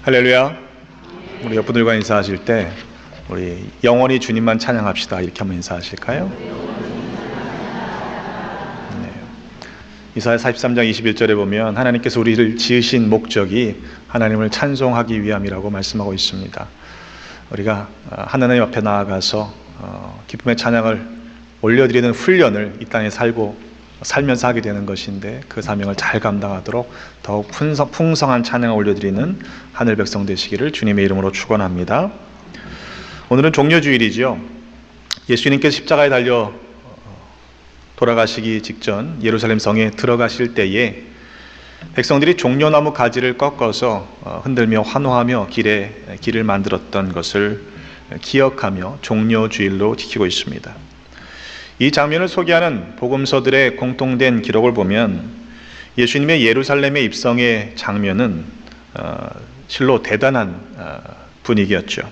할렐루야. 우리 옆분들과 인사하실 때 우리 영원히 주님만 찬양합시다 이렇게 한번 인사하실까요? 네. 이사야 43장 21절에 보면 하나님께서 우리를 지으신 목적이 하나님을 찬송하기 위함이라고 말씀하고 있습니다. 우리가 하나님 앞에 나아가서 기쁨의 찬양을 올려드리는 훈련을 이 땅에 살면서 하게 되는 것인데, 그 사명을 잘 감당하도록 더욱 풍성한 찬양을 올려드리는 하늘 백성 되시기를 주님의 이름으로 축원합니다. 오늘은 종려주일이죠. 예수님께서 십자가에 달려 돌아가시기 직전 예루살렘 성에 들어가실 때에 백성들이 종려나무 가지를 꺾어서 흔들며 환호하며 길을 만들었던 것을 기억하며 종려주일로 지키고 있습니다. 이 장면을 소개하는 복음서들의 공통된 기록을 보면 예수님의 예루살렘의 입성의 장면은 실로 대단한 분위기였죠.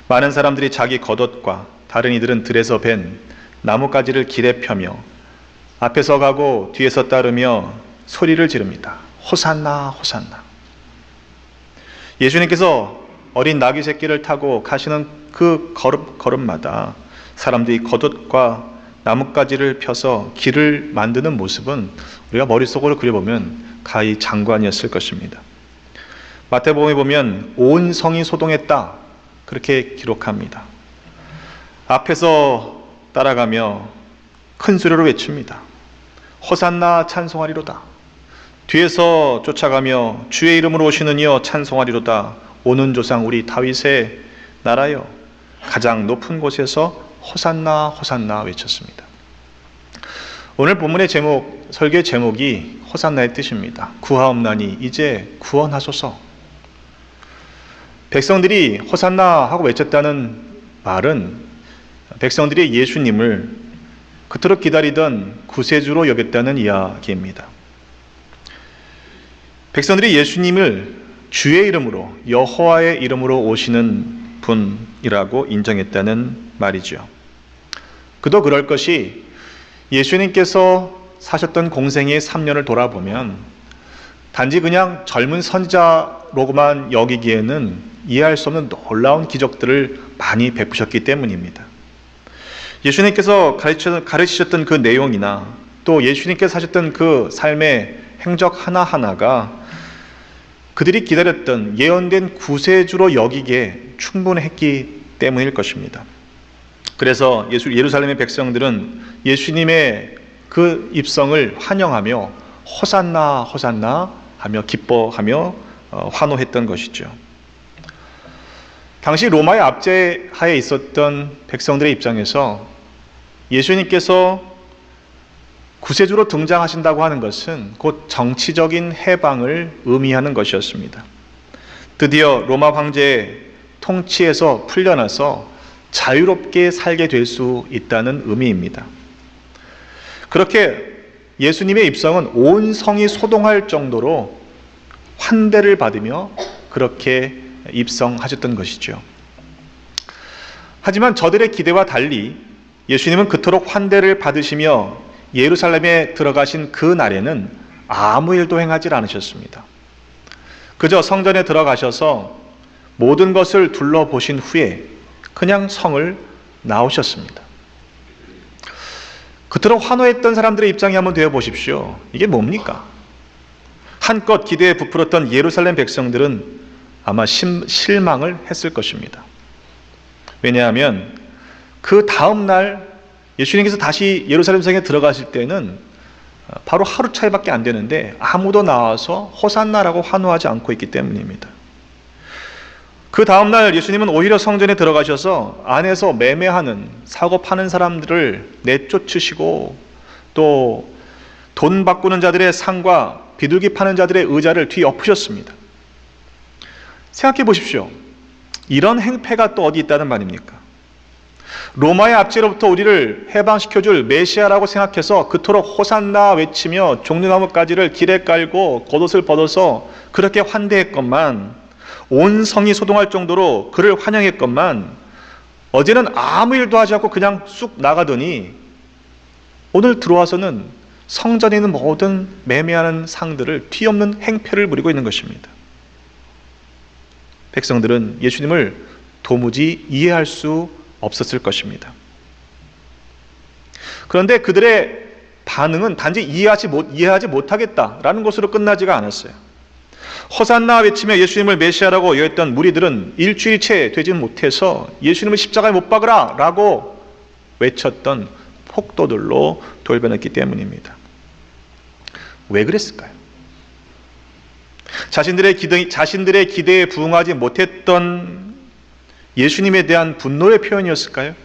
많은 사람들이 자기 겉옷과 다른 이들은 들에서 벤 나뭇가지를 길에 펴며 앞에서 가고 뒤에서 따르며 소리를 지릅니다. 호산나 호산나. 예수님께서 어린 나귀 새끼를 타고 가시는 그 걸음마다 사람들이 겉옷과 나뭇가지를 펴서 길을 만드는 모습은 우리가 머릿속으로 그려보면 가히 장관이었을 것입니다. 마태복음에 보면 온 성이 소동했다 그렇게 기록합니다. 앞에서 따라가며 큰 소리로 외칩니다. 호산나 찬송하리로다. 뒤에서 쫓아가며 주의 이름으로 오시는 이여 찬송하리로다. 오는 조상 우리 다윗의 나라여. 가장 높은 곳에서 호산나 호산나 외쳤습니다. 오늘 본문의 설교의 제목이 호산나의 뜻입니다. 구하옵나니 이제 구원하소서. 백성들이 호산나 하고 외쳤다는 말은 백성들이 예수님을 그토록 기다리던 구세주로 여겼다는 이야기입니다. 백성들이 예수님을 주의 이름으로, 여호와의 이름으로 오시는 분이라고 인정했다는 말이죠. 그도 그럴 것이 예수님께서 사셨던 공생의 3년을 돌아보면 단지 그냥 젊은 선지자로만 여기기에는 이해할 수 없는 놀라운 기적들을 많이 베푸셨기 때문입니다. 예수님께서 가르치셨던 그 내용이나 또 예수님께서 하셨던 그 삶의 행적 하나하나가 그들이 기다렸던 예언된 구세주로 여기기에 충분했기 때문일 것입니다. 그래서 예루살렘의 백성들은 예수님의 그 입성을 환영하며 호산나 호산나 하며 기뻐하며 환호했던 것이죠. 당시 로마의 압제하에 있었던 백성들의 입장에서 예수님께서 구세주로 등장하신다고 하는 것은 곧 정치적인 해방을 의미하는 것이었습니다. 드디어 로마 황제의 통치에서 풀려나서 자유롭게 살게 될 수 있다는 의미입니다. 그렇게 예수님의 입성은 온 성이 소동할 정도로 환대를 받으며 그렇게 입성하셨던 것이죠. 하지만 저들의 기대와 달리 예수님은 그토록 환대를 받으시며 예루살렘에 들어가신 그 날에는 아무 일도 행하지 않으셨습니다. 그저 성전에 들어가셔서 모든 것을 둘러보신 후에 그냥 성을 나오셨습니다. 그토록 환호했던 사람들의 입장이 한번 되어 보십시오. 이게 뭡니까? 한껏 기대에 부풀었던 예루살렘 백성들은 아마 실망을 했을 것입니다. 왜냐하면 그 다음 날 예수님께서 다시 예루살렘 성에 들어가실 때는 바로 하루 차이밖에 안 되는데 아무도 나와서 호산나라고 환호하지 않고 있기 때문입니다. 그 다음날 예수님은 오히려 성전에 들어가셔서 안에서 매매하는, 사고 파는 사람들을 내쫓으시고 또 돈 바꾸는 자들의 상과 비둘기 파는 자들의 의자를 뒤엎으셨습니다. 생각해 보십시오. 이런 행패가 또 어디 있다는 말입니까? 로마의 압제로부터 우리를 해방시켜줄 메시아라고 생각해서 그토록 호산나 외치며 종려나뭇가지를 길에 깔고 겉옷을 벗어서 그렇게 환대했건만, 온 성이 소동할 정도로 그를 환영했건만, 어제는 아무 일도 하지 않고 그냥 쑥 나가더니 오늘 들어와서는 성전에 있는 모든 매매하는 상들을 뒤엎는 행패를 부리고 있는 것입니다. 백성들은 예수님을 도무지 이해할 수 없었을 것입니다. 그런데 그들의 반응은 단지 이해하지 못하겠다라는 것으로 끝나지가 않았어요. 호산나 외치며 예수님을 메시아라고 여겼던 무리들은 일주일이 채 되지 못해서 예수님을 십자가에 못 박으라 라고 외쳤던 폭도들로 돌변했기 때문입니다. 왜 그랬을까요? 자신들의 기대에 부응하지 못했던 예수님에 대한 분노의 표현이었을까요?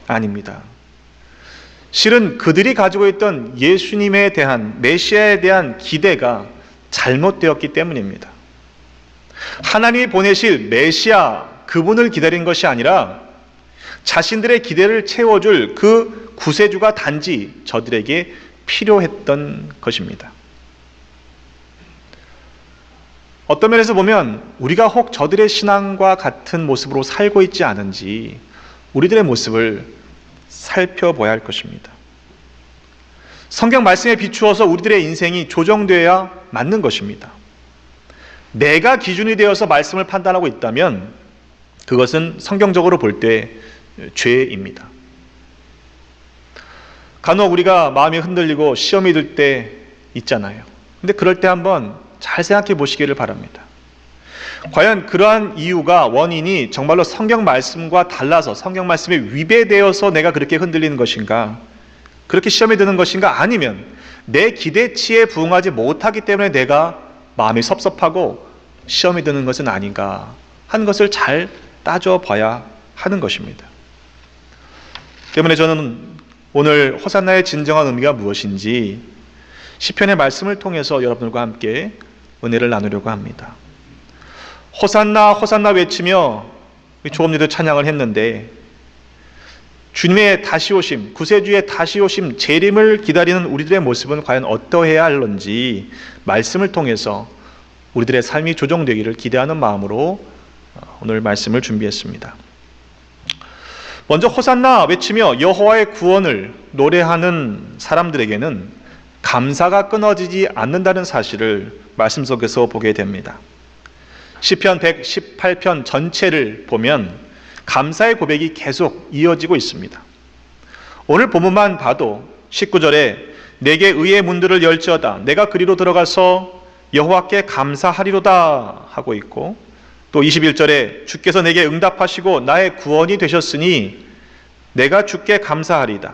아닙니다. 실은 그들이 가지고 있던 예수님에 대한, 메시아에 대한 기대가 잘못되었기 때문입니다. 하나님이 보내실 메시아, 그분을 기다린 것이 아니라 자신들의 기대를 채워줄 그 구세주가 단지 저들에게 필요했던 것입니다. 어떤 면에서 보면 우리가 혹 저들의 신앙과 같은 모습으로 살고 있지 않은지 우리들의 모습을 살펴봐야 할 것입니다. 성경 말씀에 비추어서 우리들의 인생이 조정되어야 맞는 것입니다. 내가 기준이 되어서 말씀을 판단하고 있다면 그것은 성경적으로 볼 때 죄입니다. 간혹 우리가 마음이 흔들리고 시험이 들 때 있잖아요. 근데 그럴 때 한번 잘 생각해 보시기를 바랍니다. 과연 그러한 이유가, 원인이 정말로 성경 말씀과 달라서 성경 말씀에 위배되어서 내가 그렇게 흔들리는 것인가, 그렇게 시험에 드는 것인가, 아니면 내 기대치에 부응하지 못하기 때문에 내가 마음이 섭섭하고 시험에 드는 것은 아닌가 하는 것을 잘 따져봐야 하는 것입니다. 때문에 저는 오늘 호산나의 진정한 의미가 무엇인지 시편의 말씀을 통해서 여러분들과 함께 은혜를 나누려고 합니다. 호산나 호산나 외치며 조금 전에도 찬양을 했는데, 주님의 다시 오심, 구세주의 다시 오심, 재림을 기다리는 우리들의 모습은 과연 어떠해야 할런지 말씀을 통해서 우리들의 삶이 조정되기를 기대하는 마음으로 오늘 말씀을 준비했습니다. 먼저 호산나 외치며 여호와의 구원을 노래하는 사람들에게는 감사가 끊어지지 않는다는 사실을 말씀 속에서 보게 됩니다. 시편 118편 전체를 보면 감사의 고백이 계속 이어지고 있습니다. 오늘 본문만 봐도 19절에 내게 의의 문들을 열지어다 내가 그리로 들어가서 여호와께 감사하리로다 하고 있고, 또 21절에 주께서 내게 응답하시고 나의 구원이 되셨으니 내가 주께 감사하리다.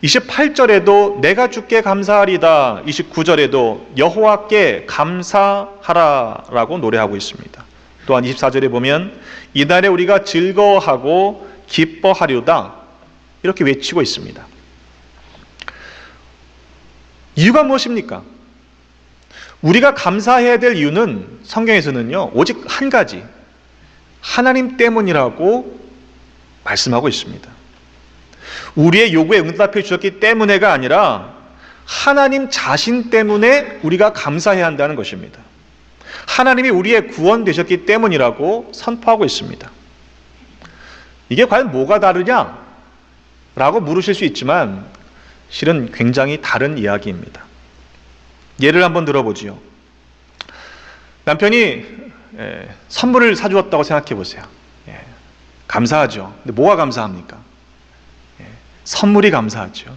28절에도 내가 주께 감사하리다. 29절에도 여호와께 감사하라 라고 노래하고 있습니다. 또한 24절에 보면 이날에 우리가 즐거워하고 기뻐하리로다 이렇게 외치고 있습니다. 이유가 무엇입니까? 우리가 감사해야 될 이유는 성경에서는요, 오직 한 가지, 하나님 때문이라고 말씀하고 있습니다. 우리의 요구에 응답해 주셨기 때문에가 아니라 하나님 자신 때문에 우리가 감사해야 한다는 것입니다. 하나님이 우리의 구원 되셨기 때문이라고 선포하고 있습니다. 이게 과연 뭐가 다르냐? 라고 물으실 수 있지만 실은 굉장히 다른 이야기입니다. 예를 한번 들어보지요. 남편이 선물을 사주었다고 생각해 보세요. 감사하죠. 근데 뭐가 감사합니까? 선물이 감사하죠.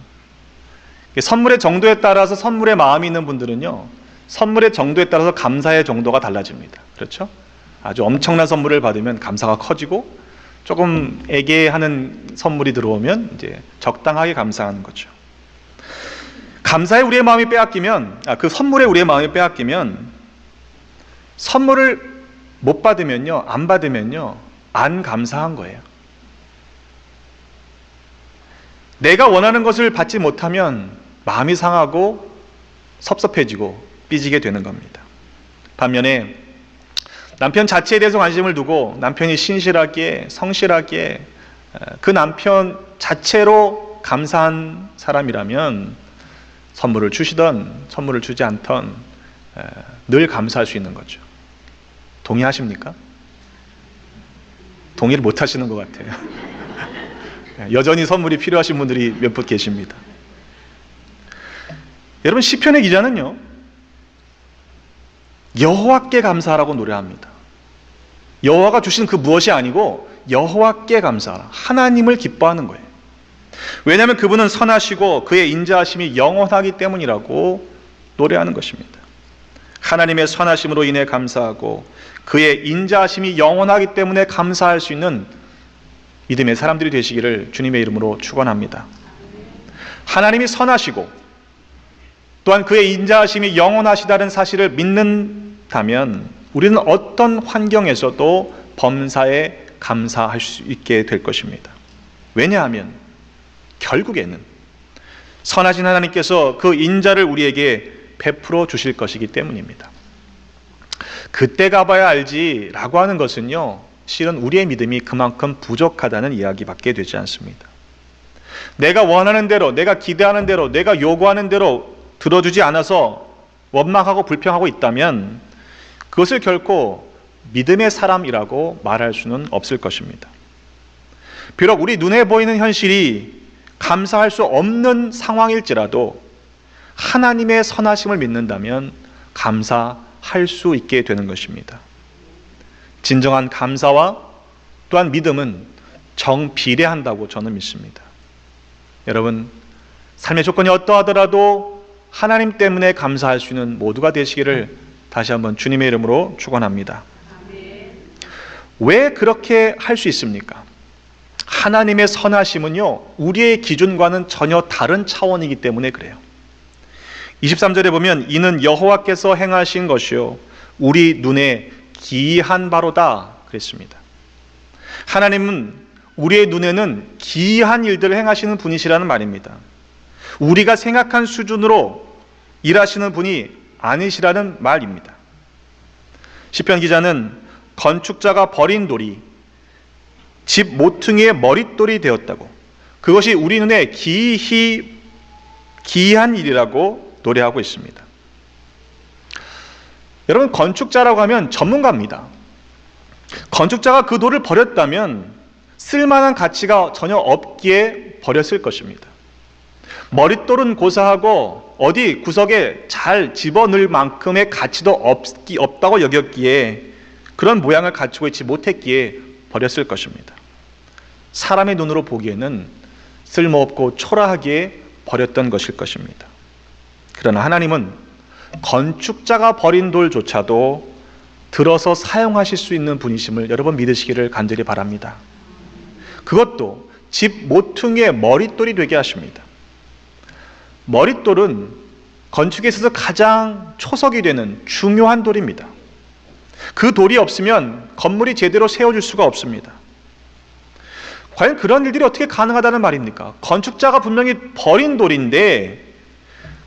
선물의 정도에 따라서 선물의 마음이 있는 분들은요, 선물의 정도에 따라서 감사의 정도가 달라집니다. 그렇죠? 아주 엄청난 선물을 받으면 감사가 커지고, 조금 애매하는 선물이 들어오면 이제 적당하게 감사하는 거죠. 감사에 우리의 마음이 빼앗기면, 그 선물에 우리의 마음이 빼앗기면, 선물을 못 받으면요, 안 받으면요, 안 감사한 거예요. 내가 원하는 것을 받지 못하면 마음이 상하고 섭섭해지고 삐지게 되는 겁니다. 반면에 남편 자체에 대해서 관심을 두고 남편이 신실하게, 성실하게 그 남편 자체로 감사한 사람이라면 선물을 주시던 선물을 주지 않던 늘 감사할 수 있는 거죠. 동의하십니까? 동의를 못 하시는 것 같아요. 여전히 선물이 필요하신 분들이 몇 분 계십니다. 여러분, 시편의 기자는요, 여호와께 감사하라고 노래합니다. 여호와가 주신 그 무엇이 아니고 여호와께 감사하라. 하나님을 기뻐하는 거예요. 왜냐하면 그분은 선하시고 그의 인자하심이 영원하기 때문이라고 노래하는 것입니다. 하나님의 선하심으로 인해 감사하고 그의 인자하심이 영원하기 때문에 감사할 수 있는 믿음의 사람들이 되시기를 주님의 이름으로 축원합니다. 하나님이 선하시고 또한 그의 인자하심이 영원하시다는 사실을 믿는다면 우리는 어떤 환경에서도 범사에 감사할 수 있게 될 것입니다. 왜냐하면 결국에는 선하신 하나님께서 그 인자를 우리에게 베풀어 주실 것이기 때문입니다. 그때 가봐야 알지라고 하는 것은요, 실은 우리의 믿음이 그만큼 부족하다는 이야기밖에 되지 않습니다. 내가 원하는 대로, 내가 기대하는 대로, 내가 요구하는 대로 들어주지 않아서 원망하고 불평하고 있다면 그것을 결코 믿음의 사람이라고 말할 수는 없을 것입니다. 비록 우리 눈에 보이는 현실이 감사할 수 없는 상황일지라도 하나님의 선하심을 믿는다면 감사할 수 있게 되는 것입니다. 진정한 감사와 또한 믿음은 정비례한다고 저는 믿습니다. 여러분, 삶의 조건이 어떠하더라도 하나님 때문에 감사할 수 있는 모두가 되시기를 다시 한번 주님의 이름으로 축원합니다. 왜 그렇게 할 수 있습니까? 하나님의 선하심은요, 우리의 기준과는 전혀 다른 차원이기 때문에 그래요. 23절에 보면 이는 여호와께서 행하신 것이요 우리 눈에 기이한 바로다 그랬습니다. 하나님은 우리의 눈에는 기이한 일들을 행하시는 분이시라는 말입니다. 우리가 생각한 수준으로 일하시는 분이 아니시라는 말입니다. 시편 기자는 건축자가 버린 돌이 집 모퉁이의 머릿돌이 되었다고, 그것이 우리 눈에 기이한 일이라고 노래하고 있습니다. 여러분, 건축자라고 하면 전문가입니다. 건축자가 그 돌을 버렸다면 쓸만한 가치가 전혀 없기에 버렸을 것입니다. 머릿돌은 고사하고 어디 구석에 잘 집어넣을 만큼의 가치도 없다고 여겼기에, 그런 모양을 갖추고 있지 못했기에 버렸을 것입니다. 사람의 눈으로 보기에는 쓸모없고 초라하기에 버렸던 것일 것입니다. 그러나 하나님은 건축자가 버린 돌조차도 들어서 사용하실 수 있는 분이심을 여러분 믿으시기를 간절히 바랍니다. 그것도 집 모퉁이의 머릿돌이 되게 하십니다. 머릿돌은 건축에 있어서 가장 초석이 되는 중요한 돌입니다. 그 돌이 없으면 건물이 제대로 세워질 수가 없습니다. 과연 그런 일들이 어떻게 가능하다는 말입니까? 건축자가 분명히 버린 돌인데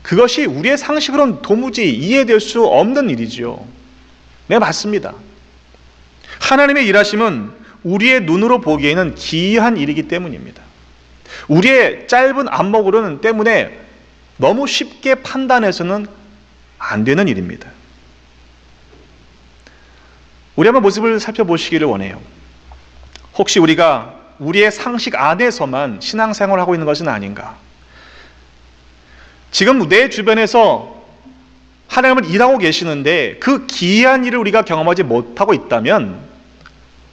그것이 우리의 상식으로는 도무지 이해될 수 없는 일이지요. 네, 맞습니다. 하나님의 일하심은 우리의 눈으로 보기에는 기이한 일이기 때문입니다. 우리의 짧은 안목으로는 때문에 너무 쉽게 판단해서는 안 되는 일입니다. 우리 한번 모습을 살펴보시기를 원해요. 혹시 우리가 우리의 상식 안에서만 신앙생활을 하고 있는 것은 아닌가? 지금 내 주변에서 하나님을 일하고 계시는데 그 기이한 일을 우리가 경험하지 못하고 있다면,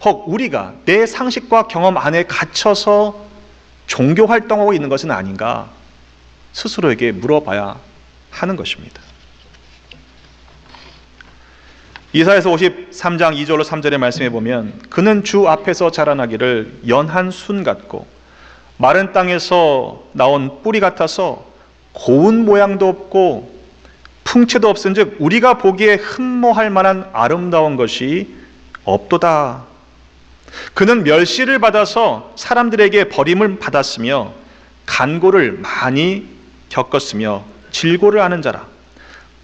혹 우리가 내 상식과 경험 안에 갇혀서 종교 활동하고 있는 것은 아닌가 스스로에게 물어봐야 하는 것입니다. 이사야서 53장 2절로 3절의 말씀에 보면 그는 주 앞에서 자라나기를 연한 순 같고 마른 땅에서 나온 뿌리 같아서 고운 모양도 없고 풍채도 없은즉 우리가 보기에 흠모할 만한 아름다운 것이 없도다. 그는 멸시를 받아서 사람들에게 버림을 받았으며 간고를 많이 겪었으며 질고를 하는 자라.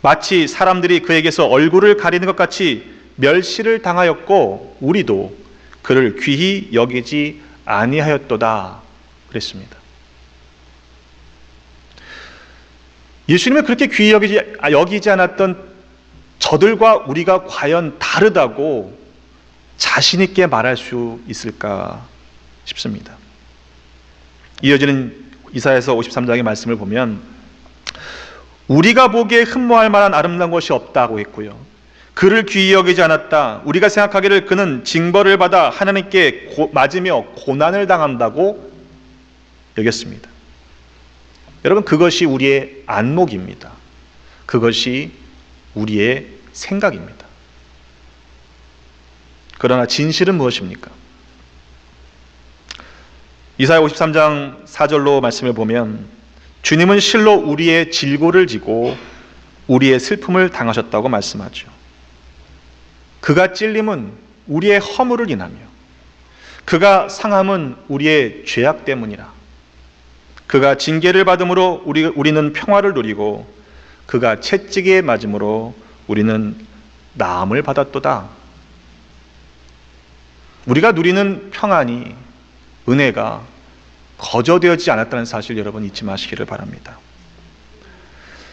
마치 사람들이 그에게서 얼굴을 가리는 것 같이 멸시를 당하였고 우리도 그를 귀히 여기지 아니하였도다 그랬습니다. 예수님을 그렇게 귀히 여기지 않았던 저들과 우리가 과연 다르다고 자신 있게 말할 수 있을까 싶습니다. 이어지는 이사야서 53장의 말씀을 보면 우리가 보기에 흠모할 만한 아름다운 것이 없다고 했고요, 그를 귀히 여기지 않았다. 우리가 생각하기를 그는 징벌을 받아 하나님께 맞으며 고난을 당한다고 여겼습니다. 여러분, 그것이 우리의 안목입니다. 그것이 우리의 생각입니다. 그러나 진실은 무엇입니까? 이사야 53장 4절로 말씀을 보면 주님은 실로 우리의 질고를 지고 우리의 슬픔을 당하셨다고 말씀하죠. 그가 찔림은 우리의 허물을 인하며 그가 상함은 우리의 죄악 때문이라. 그가 징계를 받음으로 우리는 평화를 누리고 그가 채찍에 맞음으로 우리는 나음을 받았도다. 우리가 누리는 평안이, 은혜가 거저되어지지 않았다는 사실 여러분 잊지 마시기를 바랍니다.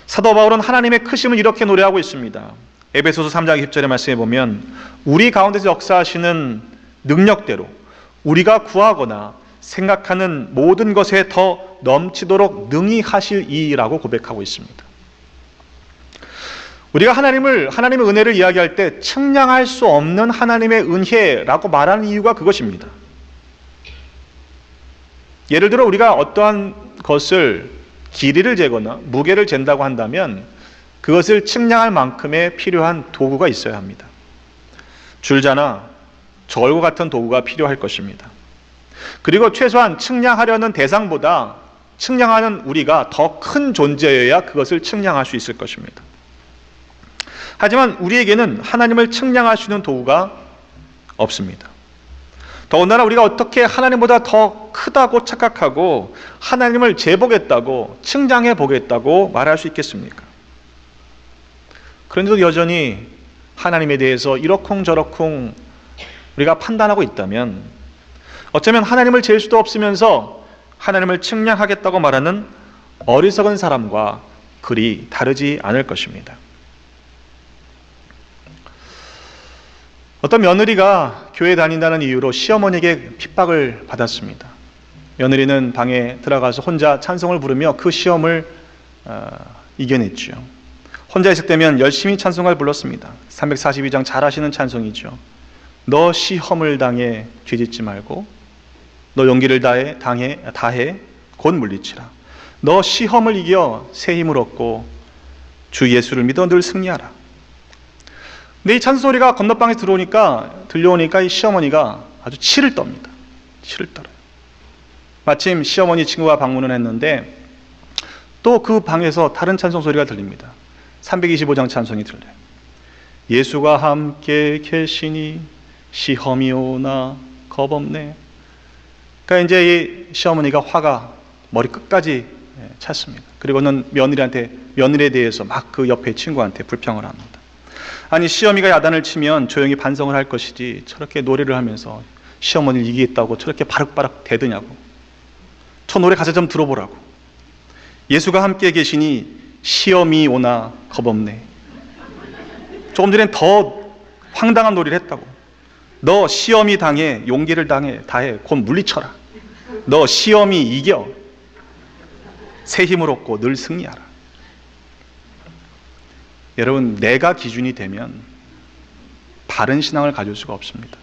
사도 바울은 하나님의 크심을 이렇게 노래하고 있습니다. 에베소서 3장 20절의 말씀에 보면 우리 가운데서 역사하시는 능력대로 우리가 구하거나 생각하는 모든 것에 더 넘치도록 능히 하실 이라고 고백하고 있습니다. 우리가 하나님의 은혜를 이야기할 때 측량할 수 없는 하나님의 은혜라고 말하는 이유가 그것입니다. 예를 들어 우리가 어떠한 것을 길이를 재거나 무게를 잰다고 한다면 그것을 측량할 만큼의 필요한 도구가 있어야 합니다. 줄자나 저울과 같은 도구가 필요할 것입니다. 그리고 최소한 측량하려는 대상보다 측량하는 우리가 더 큰 존재여야 그것을 측량할 수 있을 것입니다. 하지만 우리에게는 하나님을 측량할 수 있는 도구가 없습니다. 더군다나 우리가 어떻게 하나님보다 더 크다고 착각하고 하나님을 재보겠다고 측량해 보겠다고 말할 수 있겠습니까? 그런데도 여전히 하나님에 대해서 이러쿵저러쿵 우리가 판단하고 있다면 어쩌면 하나님을 잴 수도 없으면서 하나님을 측량하겠다고 말하는 어리석은 사람과 그리 다르지 않을 것입니다. 어떤 며느리가 교회 다닌다는 이유로 시어머니에게 핍박을 받았습니다. 며느리는 방에 들어가서 혼자 찬송을 부르며 그 시험을 이겨냈죠. 혼자 있을 때면 열심히 찬송을 불렀습니다. 342장 잘 아시는 찬송이죠. 너 시험을 당해 죄짓지 말고 너 용기를 다해 곧 물리치라. 너 시험을 이겨 새 힘을 얻고 주 예수를 믿어 늘 승리하라. 근데 이 찬송소리가 건너방에 들려오니까 이 시어머니가 아주 치를 떱니다. 치를 떨어요. 마침 시어머니 친구가 방문을 했는데 또 그 방에서 다른 찬송소리가 들립니다. 325장 찬송이 들려요. 예수가 함께 계시니 시험이 오나 겁없네. 그러니까 이제 이 시어머니가 화가 머리 끝까지 찼습니다. 그리고는 며느리에 대해서 막 그 옆에 친구한테 불평을 합니다. 아니 시어미가 야단을 치면 조용히 반성을 할 것이지 저렇게 노래를 하면서 시어머니를 이기겠다고 저렇게 바락바락 대드냐고. 저 노래 가사 좀 들어보라고. 예수가 함께 계시니 시험이 오나 겁없네. 조금 전엔 더 황당한 노래를 했다고. 너 시험이 당해 용기를 다해 곧 물리쳐라. 너 시험이 이겨 새 힘을 얻고 늘 승리하라. 여러분, 내가 기준이 되면 바른 신앙을 가질 수가 없습니다.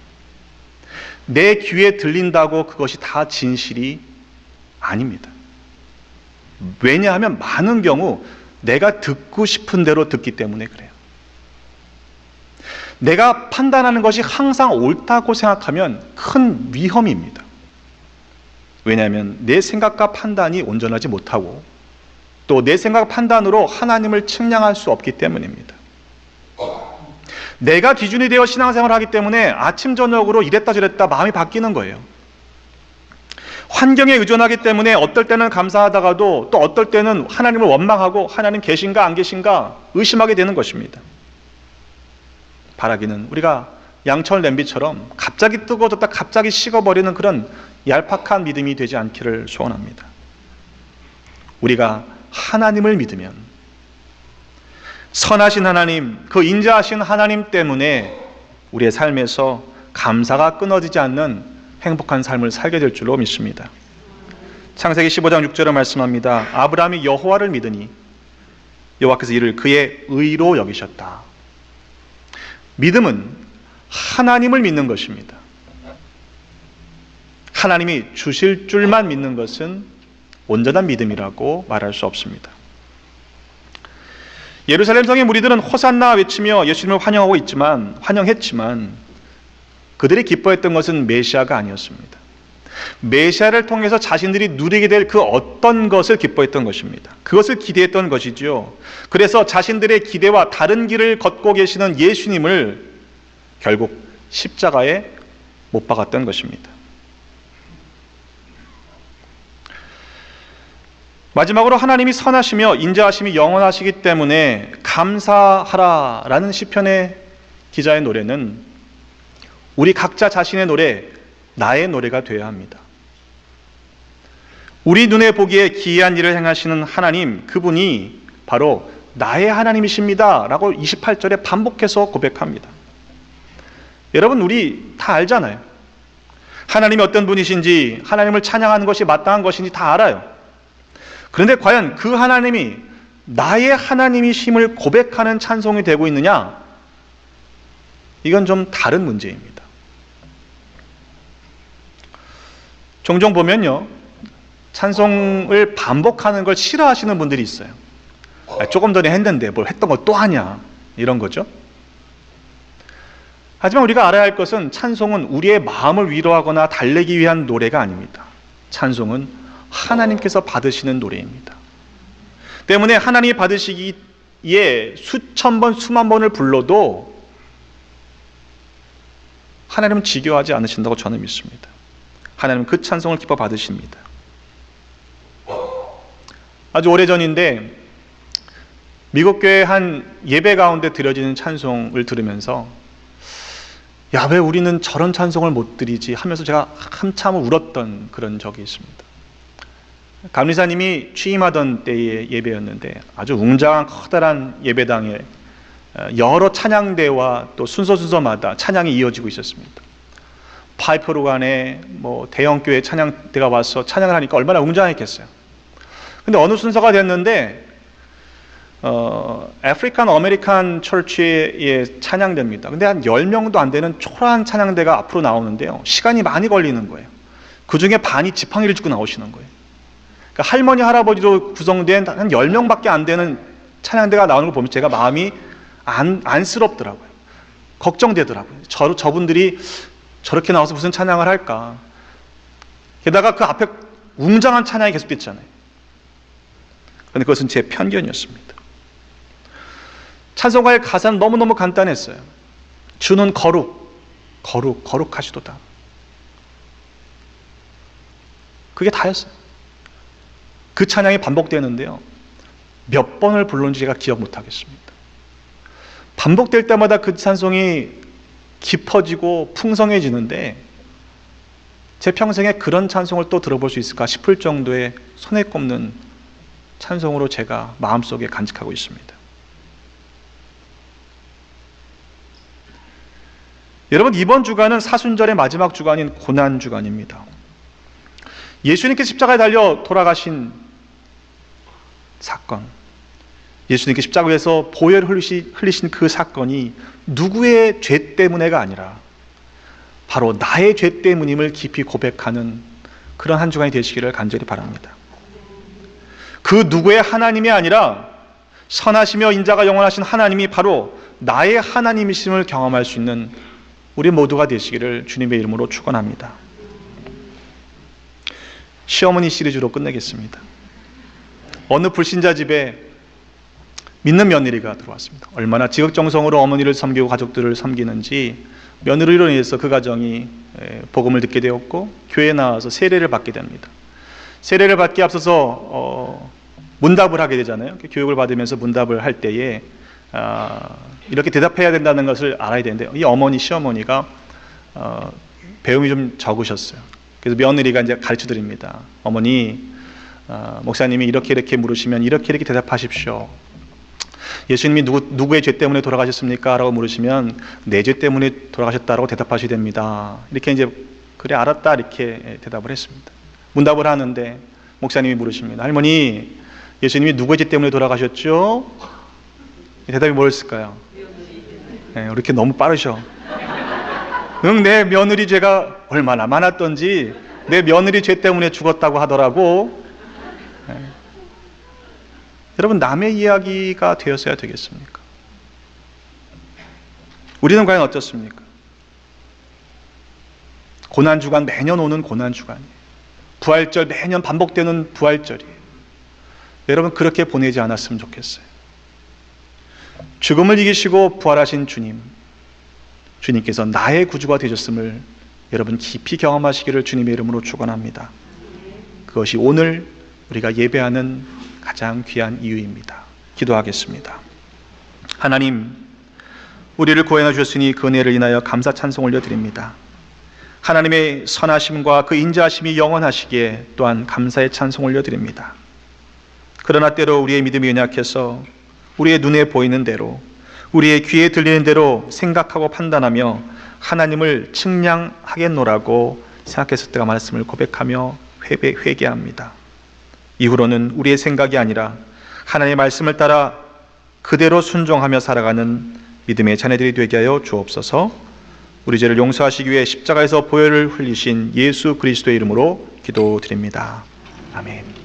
내 귀에 들린다고 그것이 다 진실이 아닙니다. 왜냐하면 많은 경우 내가 듣고 싶은 대로 듣기 때문에 그래요. 내가 판단하는 것이 항상 옳다고 생각하면 큰 위험입니다. 왜냐하면 내 생각과 판단이 온전하지 못하고 또 내 생각 판단으로 하나님을 측량할 수 없기 때문입니다. 내가 기준이 되어 신앙생활을 하기 때문에 아침 저녁으로 이랬다 저랬다 마음이 바뀌는 거예요. 환경에 의존하기 때문에 어떨 때는 감사하다가도 또 어떨 때는 하나님을 원망하고 하나님 계신가 안 계신가 의심하게 되는 것입니다. 바라기는 우리가 양철 냄비처럼 갑자기 뜨거워졌다 갑자기 식어버리는 그런 얄팍한 믿음이 되지 않기를 소원합니다. 우리가 하나님을 믿으면 선하신 하나님, 그 인자하신 하나님 때문에 우리의 삶에서 감사가 끊어지지 않는 행복한 삶을 살게 될 줄로 믿습니다. 창세기 15장 6절에 말씀합니다. 아브라함이 여호와를 믿으니 여호와께서 이를 그의 의로 여기셨다. 믿음은 하나님을 믿는 것입니다. 하나님이 주실 줄만 믿는 것은 온전한 믿음이라고 말할 수 없습니다. 예루살렘 성의 무리들은 호산나 외치며 예수님을 환영했지만 그들이 기뻐했던 것은 메시아가 아니었습니다. 메시아를 통해서 자신들이 누리게 될 그 어떤 것을 기뻐했던 것입니다. 그것을 기대했던 것이죠. 그래서 자신들의 기대와 다른 길을 걷고 계시는 예수님을 결국 십자가에 못 박았던 것입니다. 마지막으로 하나님이 선하시며 인자하심이 영원하시기 때문에 감사하라라는 시편의 기자의 노래는 우리 각자 자신의 노래, 나의 노래가 되어야 합니다. 우리 눈에 보기에 기이한 일을 행하시는 하나님, 그분이 바로 나의 하나님이십니다 라고 28절에 반복해서 고백합니다. 여러분, 우리 다 알잖아요. 하나님이 어떤 분이신지, 하나님을 찬양하는 것이 마땅한 것인지 다 알아요. 그런데 과연 그 하나님이 나의 하나님이심을 고백하는 찬송이 되고 있느냐? 이건 좀 다른 문제입니다. 종종 보면요, 찬송을 반복하는 걸 싫어하시는 분들이 있어요. 조금 전에 했는데 뭘 했던 걸 또 하냐, 이런 거죠. 하지만 우리가 알아야 할 것은 찬송은 우리의 마음을 위로하거나 달래기 위한 노래가 아닙니다. 찬송은 하나님께서 받으시는 노래입니다. 때문에 하나님이 받으시기에 수천 번, 수만 번을 불러도 하나님은 지겨워하지 않으신다고 저는 믿습니다. 하나님은 그 찬송을 기뻐 받으십니다. 아주 오래전인데 미국 교회 한 예배 가운데 드려지는 찬송을 들으면서 야, 왜 우리는 저런 찬송을 못 드리지 하면서 제가 한참을 울었던 그런 적이 있습니다. 감리사님이 취임하던 때의 예배였는데 아주 웅장한 커다란 예배당에 여러 찬양대와 또 순서마다 찬양이 이어지고 있었습니다. 파이프 오르간에 대형 교회 찬양대가 와서 찬양을 하니까 얼마나 웅장했겠어요. 근데 어느 순서가 됐는데 아프리칸 아메리칸 처치의 찬양대입니다. 근데 한 10명도 안 되는 초라한 찬양대가 앞으로 나오는데요, 시간이 많이 걸리는 거예요. 그 중에 반이 지팡이를 짚고 나오시는 거예요. 그러니까 할머니, 할아버지로 구성된 한 10명밖에 안 되는 찬양대가 나오는 걸 보면 제가 마음이 안쓰럽더라고요. 걱정되더라고요. 저분들이 저렇게 나와서 무슨 찬양을 할까. 게다가 그 앞에 웅장한 찬양이 계속됐잖아요. 그런데 그것은 제 편견이었습니다. 찬송가의 가사는 너무너무 간단했어요. 주는 거룩하시도다. 그게 다였어요. 그 찬양이 반복되는데요, 몇 번을 불렀는지 제가 기억 못하겠습니다. 반복될 때마다 그 찬송이 깊어지고 풍성해지는데 제 평생에 그런 찬송을 또 들어볼 수 있을까 싶을 정도의 손에 꼽는 찬송으로 제가 마음속에 간직하고 있습니다. 여러분, 이번 주간은 사순절의 마지막 주간인 고난 주간입니다. 예수님께 십자가에 달려 돌아가신 사건, 예수님께 십자가에서 보혈을 흘리신 그 사건이 누구의 죄 때문에가 아니라 바로 나의 죄 때문임을 깊이 고백하는 그런 한 주간이 되시기를 간절히 바랍니다. 그 누구의 하나님이 아니라 선하시며 인자가 영원하신 하나님이 바로 나의 하나님이심을 경험할 수 있는 우리 모두가 되시기를 주님의 이름으로 축원합니다. 시어머니 시리즈로 끝내겠습니다. 어느 불신자 집에 믿는 며느리가 들어왔습니다. 얼마나 지극정성으로 어머니를 섬기고 가족들을 섬기는지 며느리로 인해서 그 가정이 복음을 듣게 되었고 교회에 나와서 세례를 받게 됩니다. 세례를 받기에 앞서서 문답을 하게 되잖아요. 교육을 받으면서 문답을 할 때에 이렇게 대답해야 된다는 것을 알아야 되는데 이 어머니, 시어머니가 배움이 좀 적으셨어요. 그래서 며느리가 이제 가르쳐 드립니다. 어머니, 목사님이 이렇게 물으시면 이렇게 대답하십시오. 예수님이 누구의 죄 때문에 돌아가셨습니까? 라고 물으시면 내 죄 때문에 돌아가셨다라고 대답하셔야 됩니다. 이렇게 이제 그래 알았다 이렇게 대답을 했습니다. 문답을 하는데 목사님이 물으십니다. 할머니, 예수님이 누구의 죄 때문에 돌아가셨죠? 대답이 뭐였을까요? 이렇게 너무 빠르셔. 내 며느리 죄가 얼마나 많았던지 내 며느리 죄 때문에 죽었다고 하더라고. 여러분, 남의 이야기가 되었어야 되겠습니까? 우리는 과연 어떻습니까? 고난주간, 매년 오는 고난주간이에요. 부활절, 매년 반복되는 부활절이에요. 여러분, 그렇게 보내지 않았으면 좋겠어요. 죽음을 이기시고 부활하신 주님께서 나의 구주가 되셨음을 여러분 깊이 경험하시기를 주님의 이름으로 축원합니다. 그것이 오늘 우리가 예배하는 가장 귀한 이유입니다. 기도하겠습니다. 하나님, 우리를 구원해 주셨으니 그 은혜를 인하여 감사 찬송 올려드립니다. 하나님의 선하심과 그 인자하심이 영원하시기에 또한 감사의 찬송 올려드립니다. 그러나 때로 우리의 믿음이 연약해서 우리의 눈에 보이는 대로, 우리의 귀에 들리는 대로 생각하고 판단하며 하나님을 측량하겠노라고 생각했을 때가 말씀을 고백하며 회개합니다. 이후로는 우리의 생각이 아니라 하나님의 말씀을 따라 그대로 순종하며 살아가는 믿음의 자녀들이 되게 하여 주옵소서. 우리 죄를 용서하시기 위해 십자가에서 보혈을 흘리신 예수 그리스도의 이름으로 기도드립니다. 아멘.